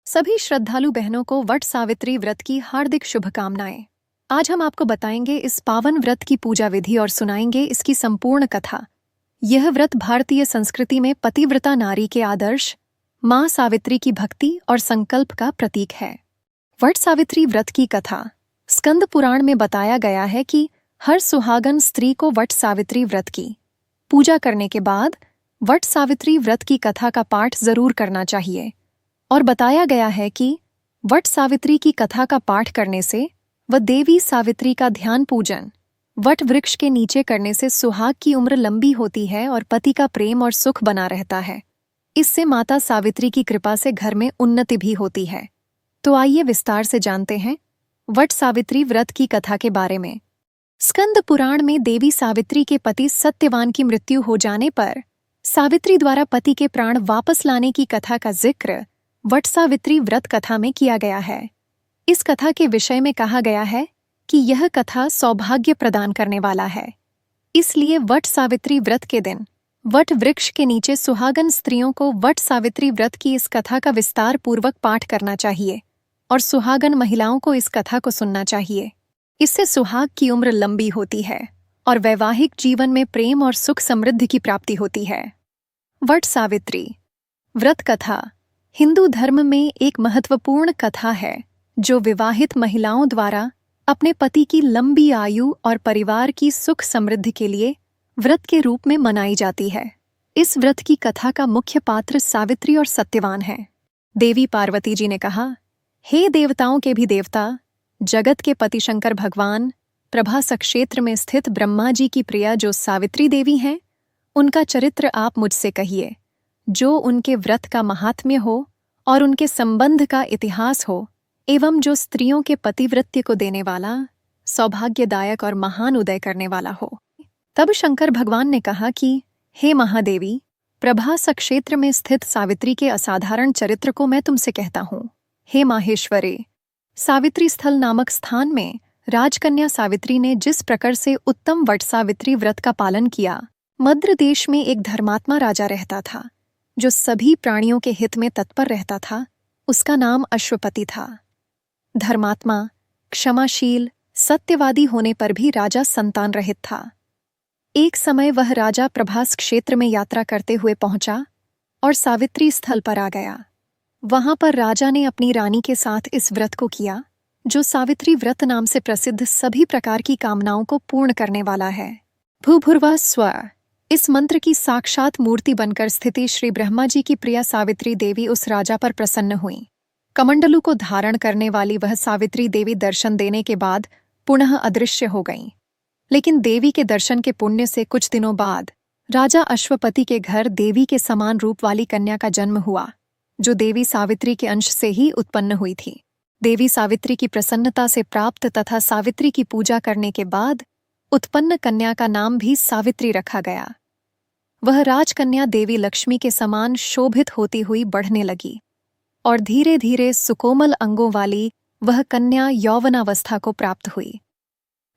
सभी श्रद्धालु बहनों को वट सावित्री व्रत की हार्दिक शुभकामनाएं। आज हम आपको बताएंगे इस पावन व्रत की पूजा विधि और सुनाएंगे इसकी संपूर्ण कथा। यह व्रत भारतीय संस्कृति में पतिव्रता नारी के आदर्श, मां सावित्री की भक्ति और संकल्प का प्रतीक है। वट सावित्री व्रत की कथा। स्कंद पुराण में बताया गया है कि हर सुहागन स्त्री को वट सावित्री व्रत की पूजा करने के बाद वट सावित्री व्रत की कथा का पाठ जरूर करना चाहिए। और बताया गया है कि वट सावित्री की कथा का पाठ करने से व देवी सावित्री का ध्यान पूजन वट वृक्ष के नीचे करने से सुहाग की उम्र लंबी होती है और पति का प्रेम और सुख बना रहता है। इससे माता सावित्री की कृपा से घर में उन्नति भी होती है। तो आइए विस्तार से जानते हैं वट सावित्री व्रत की कथा के बारे में। स्कंद पुराण में देवी सावित्री के पति सत्यवान की मृत्यु हो जाने पर सावित्री द्वारा पति के प्राण वापस लाने की कथा का जिक्र वट सावित्री व्रत कथा में किया गया है। इस कथा के विषय में कहा गया है कि यह कथा सौभाग्य प्रदान करने वाला है। इसलिए वट सावित्री व्रत के दिन वट वृक्ष के नीचे सुहागन स्त्रियों को वट सावित्री व्रत की इस कथा का विस्तार पूर्वक पाठ करना चाहिए और सुहागन महिलाओं को इस कथा को सुनना चाहिए। इससे सुहाग की उम्र लंबी होती है और वैवाहिक जीवन में प्रेम और सुख समृद्धि की प्राप्ति होती है। वट सावित्री व्रत कथा हिंदू धर्म में एक महत्वपूर्ण कथा है जो विवाहित महिलाओं द्वारा अपने पति की लंबी आयु और परिवार की सुख समृद्धि के लिए व्रत के रूप में मनाई जाती है। इस व्रत की कथा का मुख्य पात्र सावित्री और सत्यवान है। देवी पार्वती जी ने कहा, हे देवताओं के भी देवता, जगत के पति शंकर भगवान, प्रभास क्षेत्र में स्थित ब्रह्मा जी की प्रिया जो सावित्री देवी हैं, उनका चरित्र आप मुझसे कहिए। जो उनके व्रत का महात्म्य हो और उनके संबंध का इतिहास हो एवं जो स्त्रियों के पतिव्रत्य को देने वाला, सौभाग्यदायक और महान उदय करने वाला हो। तब शंकर भगवान ने कहा कि हे महादेवी, प्रभास क्षेत्र में स्थित सावित्री के असाधारण चरित्र को मैं तुमसे कहता हूँ। हे माहेश्वरी, सावित्री स्थल नामक स्थान में राजकन्या सावित्री ने जिस प्रकार से उत्तम वट सावित्री व्रत का पालन किया। मद्र देश में एक धर्मात्मा राजा रहता था जो सभी प्राणियों के हित में तत्पर रहता था। उसका नाम अश्वपति था। धर्मात्मा, क्षमाशील, सत्यवादी होने पर भी राजा संतान रहित था। एक समय वह राजा प्रभास क्षेत्र में यात्रा करते हुए पहुंचा और सावित्री स्थल पर आ गया। वहां पर राजा ने अपनी रानी के साथ इस व्रत को किया जो सावित्री व्रत नाम से प्रसिद्ध सभी प्रकार की कामनाओं को पूर्ण करने वाला है। भूभुर्वा स्व इस मंत्र की साक्षात मूर्ति बनकर स्थिति श्री ब्रह्मा जी की प्रिया सावित्री देवी उस राजा पर प्रसन्न हुई। कमंडलू को धारण करने वाली वह सावित्री देवी दर्शन देने के बाद पुनः अदृश्य हो गईं। लेकिन देवी के दर्शन के पुण्य से कुछ दिनों बाद राजा अश्वपति के घर देवी के समान रूप वाली कन्या का जन्म हुआ जो देवी सावित्री के अंश से ही उत्पन्न हुई थी। देवी सावित्री की प्रसन्नता से प्राप्त तथा सावित्री की पूजा करने के बाद उत्पन्न कन्या का नाम भी सावित्री रखा गया। वह राजकन्या देवी लक्ष्मी के समान शोभित होती हुई बढ़ने लगी और धीरे धीरे सुकोमल अंगों वाली वह कन्या यौवनावस्था को प्राप्त हुई।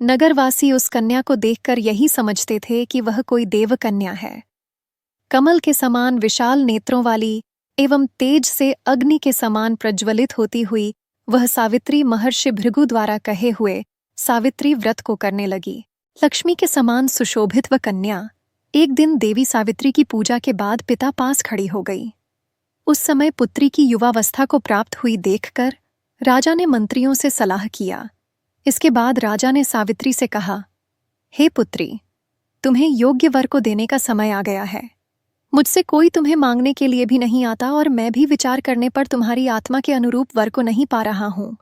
नगरवासी उस कन्या को देखकर यही समझते थे कि वह कोई देवकन्या है। कमल के समान विशाल नेत्रों वाली एवं तेज से अग्नि के समान प्रज्वलित होती हुई वह सावित्री महर्षि भृगु द्वारा कहे हुए सावित्री व्रत को करने लगी। लक्ष्मी के समान सुशोभित वह कन्या एक दिन देवी सावित्री की पूजा के बाद पिता पास खड़ी हो गई। उस समय पुत्री की युवावस्था को प्राप्त हुई देखकर राजा ने मंत्रियों से सलाह किया। इसके बाद राजा ने सावित्री से कहा, हे पुत्री, तुम्हें योग्य वर को देने का समय आ गया है। मुझसे कोई तुम्हें मांगने के लिए भी नहीं आता और मैं भी विचार करने पर तुम्हारी आत्मा के अनुरूप वर को नहीं पा रहा हूँ।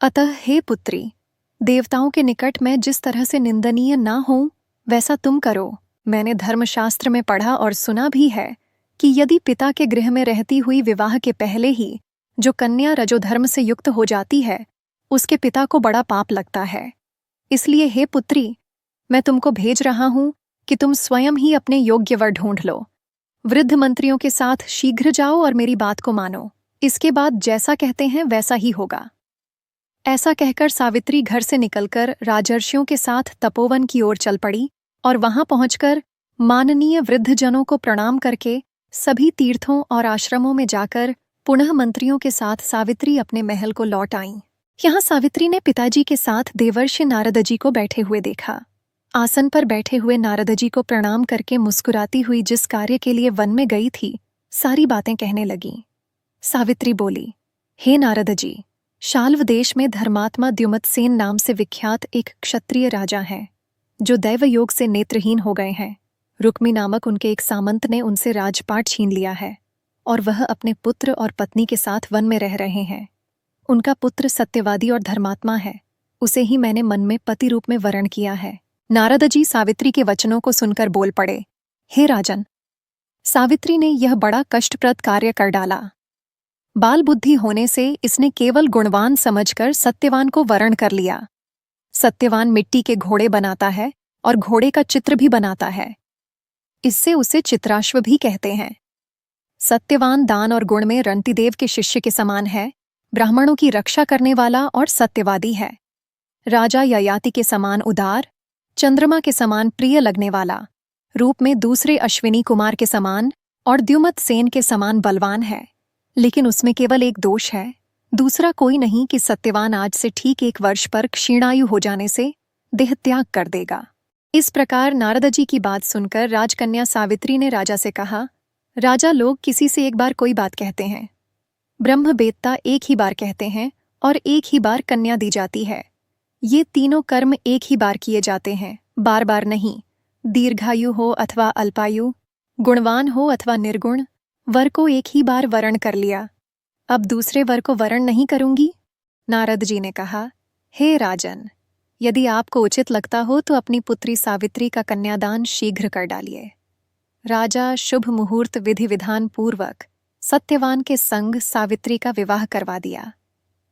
अतः हे पुत्री, देवताओं के निकट मैं जिस तरह से निंदनीय ना हूं वैसा तुम करो। मैंने धर्मशास्त्र में पढ़ा और सुना भी है कि यदि पिता के गृह में रहती हुई विवाह के पहले ही जो कन्या रजोधर्म से युक्त हो जाती है उसके पिता को बड़ा पाप लगता है। इसलिए हे पुत्री, मैं तुमको भेज रहा हूं कि तुम स्वयं ही अपने योग्य वर ढूंढ लो। वृद्ध मंत्रियों के साथ शीघ्र जाओ और मेरी बात को मानो। इसके बाद जैसा कहते हैं वैसा ही होगा। ऐसा कहकर सावित्री घर से निकलकर राजर्षियों के साथ तपोवन की ओर चल पड़ी और वहां पहुंचकर माननीय वृद्धजनों को प्रणाम करके सभी तीर्थों और आश्रमों में जाकर पुनः मंत्रियों के साथ सावित्री अपने महल को लौट आईं। यहाँ सावित्री ने पिताजी के साथ देवर्षि नारद जी को बैठे हुए देखा। आसन पर बैठे हुए नारद जी को प्रणाम करके मुस्कुराती हुई जिस कार्य के लिए वन में गई थी, सारी बातें कहने लगीं। सावित्री बोली, हे नारद जी, शाल्व देश में धर्मात्मा द्युमत्सेन नाम से विख्यात एक क्षत्रिय राजा हैं, जो दैव योग से नेत्रहीन हो गए हैं। रुक्मी नामक उनके एक सामंत ने उनसे राजपाट छीन लिया है और वह अपने पुत्र और पत्नी के साथ वन में रह रहे हैं। उनका पुत्र सत्यवादी और धर्मात्मा है, उसे ही मैंने मन में पति रूप में वरण किया है। नारद जी सावित्री के वचनों को सुनकर बोल पड़े, हे राजन, सावित्री ने यह बड़ा कष्टप्रद कार्य कर डाला। बाल बुद्धि होने से इसने केवल गुणवान समझकर सत्यवान को वरण कर लिया। सत्यवान मिट्टी के घोड़े बनाता है और घोड़े का चित्र भी बनाता है, इससे उसे चित्राश्व भी कहते हैं। सत्यवान दान और गुण में रणतिदेव के शिष्य के समान है, ब्राह्मणों की रक्षा करने वाला और सत्यवादी है। राजा ययाति के समान उदार, चंद्रमा के समान प्रिय लगने वाला, रूप में दूसरे अश्विनी कुमार के समान और द्युमत सेन के समान बलवान है। लेकिन उसमें केवल एक दोष है, दूसरा कोई नहीं कि सत्यवान आज से ठीक 1 वर्ष पर क्षीणायु हो जाने से देह त्याग कर देगा। इस प्रकार नारद जी की बात सुनकर राजकन्या सावित्री ने राजा से कहा, राजा, लोग किसी से एक बार कोई बात कहते हैं, ब्रह्मवेत्ता एक ही बार कहते हैं और एक ही बार कन्या दी जाती है। ये तीनों कर्म एक ही बार किए जाते हैं, बार बार नहीं। दीर्घायु हो अथवा अल्पायु, गुणवान हो अथवा निर्गुण, वर को एक ही बार वरण कर लिया, अब दूसरे वर को वरण नहीं करूंगी। नारद जी ने कहा, हे राजन, यदि आपको उचित लगता हो तो अपनी पुत्री सावित्री का कन्यादान शीघ्र कर डालिए। राजा शुभ मुहूर्त विधि विधान पूर्वक सत्यवान के संग सावित्री का विवाह करवा दिया।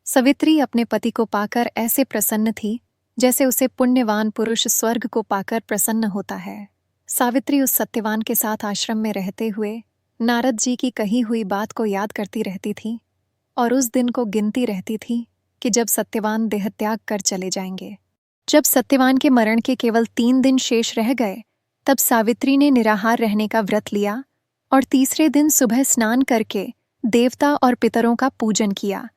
सावित्री अपने पति को पाकर ऐसे प्रसन्न थी जैसे उसे पुण्यवान पुरुष स्वर्ग को पाकर प्रसन्न होता है। सावित्री उस सत्यवान के साथ आश्रम में रहते हुए नारद जी की कही हुई बात को याद करती रहती थी और उस दिन को गिनती रहती थी कि जब सत्यवान देह त्याग कर चले जाएंगे। जब सत्यवान के मरण के केवल 3 दिन शेष रह गए, तब सावित्री ने निराहार रहने का व्रत लिया और तीसरे दिन सुबह स्नान करके देवता और पितरों का पूजन किया।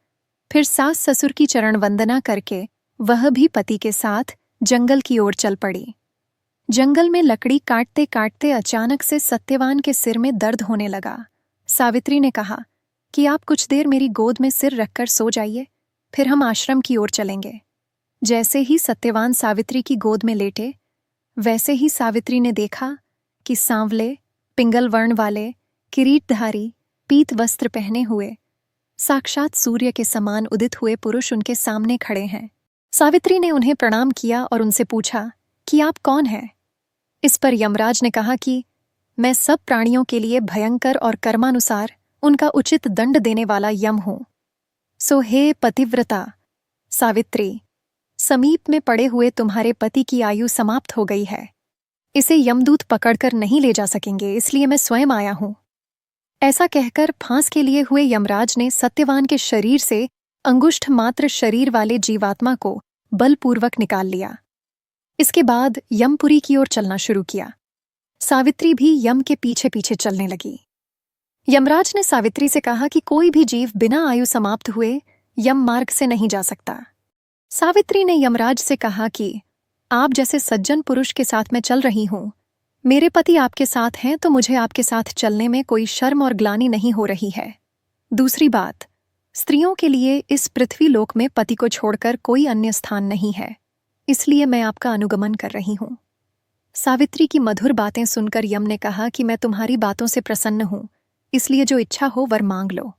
फिर सास ससुर की चरण वंदना करके वह भी पति के साथ जंगल की ओर चल पड़ी। जंगल में लकड़ी काटते काटते अचानक से सत्यवान के सिर में दर्द होने लगा। सावित्री ने कहा कि आप कुछ देर मेरी गोद में सिर रखकर सो जाइए, फिर हम आश्रम की ओर चलेंगे। जैसे ही सत्यवान सावित्री की गोद में लेटे, वैसे ही सावित्री ने देखा कि सांवले, पिंगल वर्ण वाले, किरीटधारी, पीत वस्त्र पहने हुए, साक्षात सूर्य के समान उदित हुए पुरुष उनके सामने खड़े हैं। सावित्री ने उन्हें प्रणाम किया और उनसे पूछा कि आप कौन हैं? इस पर यमराज ने कहा कि मैं सब प्राणियों के लिए भयंकर और कर्मानुसार उनका उचित दंड देने वाला यम हूं। सो हे पतिव्रता सावित्री, समीप में पड़े हुए तुम्हारे पति की आयु समाप्त हो गई है। इसे यमदूत पकड़कर नहीं ले जा सकेंगे, इसलिए मैं स्वयं आया हूं। ऐसा कहकर फांस के लिए हुए यमराज ने सत्यवान के शरीर से अंगुष्ठ मात्र शरीर वाले जीवात्मा को बलपूर्वक निकाल लिया। इसके बाद यमपुरी की ओर चलना शुरू किया। सावित्री भी यम के पीछे पीछे चलने लगी। यमराज ने सावित्री से कहा कि कोई भी जीव बिना आयु समाप्त हुए यम मार्ग से नहीं जा सकता। सावित्री ने यमराज से कहा कि आप जैसे सज्जन पुरुष के साथ मैं चल रही हूं, मेरे पति आपके साथ हैं तो मुझे आपके साथ चलने में कोई शर्म और ग्लानि नहीं हो रही है। दूसरी बात, स्त्रियों के लिए इस पृथ्वी लोक में पति को छोड़कर कोई अन्य स्थान नहीं है, इसलिए मैं आपका अनुगमन कर रही हूं। सावित्री की मधुर बातें सुनकर यम ने कहा कि मैं तुम्हारी बातों से प्रसन्न हूं, इसलिए जो इच्छा हो वर मांग लो।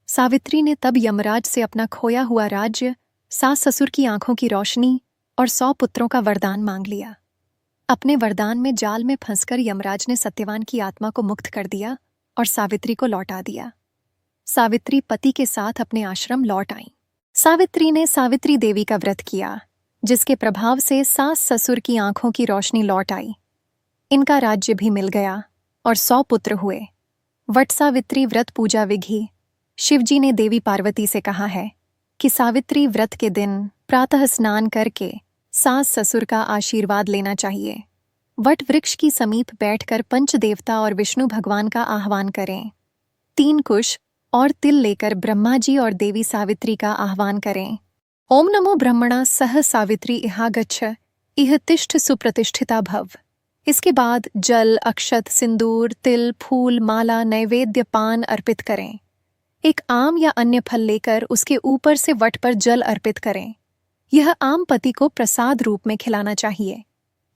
सावित्री ने तब यमराज से अपना खोया हुआ राज्य, सास ससुर की आंखों की रोशनी और 100 पुत्रों का वरदान मांग लिया। अपने वरदान में जाल में फंसकर यमराज ने सत्यवान की आत्मा को मुक्त कर दिया और सावित्री को लौटा दिया। सावित्री पति के साथ अपने आश्रम लौट आईं। सावित्री ने सावित्री देवी का व्रत किया, जिसके प्रभाव से सास ससुर की आंखों की रोशनी लौट आई। इनका राज्य भी मिल गया और 100 पुत्र हुए। वट सावित्री व्रत पूजा विधि। शिवजी ने देवी पार्वती से कहा है कि सावित्री व्रत के दिन प्रातः स्नान करके सास ससुर का आशीर्वाद लेना चाहिए। वट वृक्ष की समीप बैठकर पंचदेवता और विष्णु भगवान का आह्वान करें। 3 कुश और तिल लेकर ब्रह्मा जी और देवी सावित्री का आह्वान करें। ओम नमो ब्रह्मणा सह सावित्री इहा गच्छ इह तिष्ठ सुप्रतिष्ठिता भव। इसके बाद जल, अक्षत, सिंदूर, तिल, फूल, माला, नैवेद्य, पान अर्पित करें। एक आम या अन्य फल लेकर उसके ऊपर से वट पर जल अर्पित करें। यह आम पति को प्रसाद रूप में खिलाना चाहिए।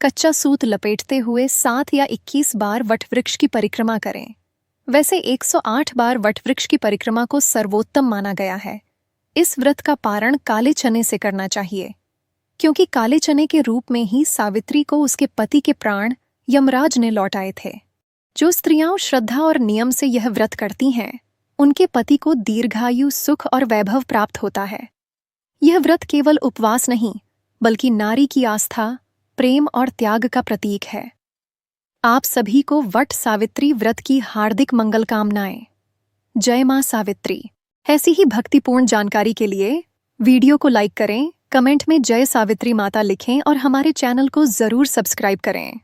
कच्चा सूत लपेटते हुए 7 या 21 बार वटवृक्ष की परिक्रमा करें। वैसे 108 बार वटवृक्ष की परिक्रमा को सर्वोत्तम माना गया है। इस व्रत का पारण काले चने से करना चाहिए, क्योंकि काले चने के रूप में ही सावित्री को उसके पति के प्राण यमराज ने लौटाए थे। जो स्त्रियां श्रद्धा और नियम से यह व्रत करती हैं, उनके पति को दीर्घायु, सुख और वैभव प्राप्त होता है। यह व्रत केवल उपवास नहीं, बल्कि नारी की आस्था, प्रेम और त्याग का प्रतीक है। आप सभी को वट सावित्री व्रत की हार्दिक मंगल कामनाएं। जय मां सावित्री। ऐसी ही भक्तिपूर्ण जानकारी के लिए वीडियो को लाइक करें, कमेंट में जय सावित्री माता लिखें और हमारे चैनल को जरूर सब्सक्राइब करें।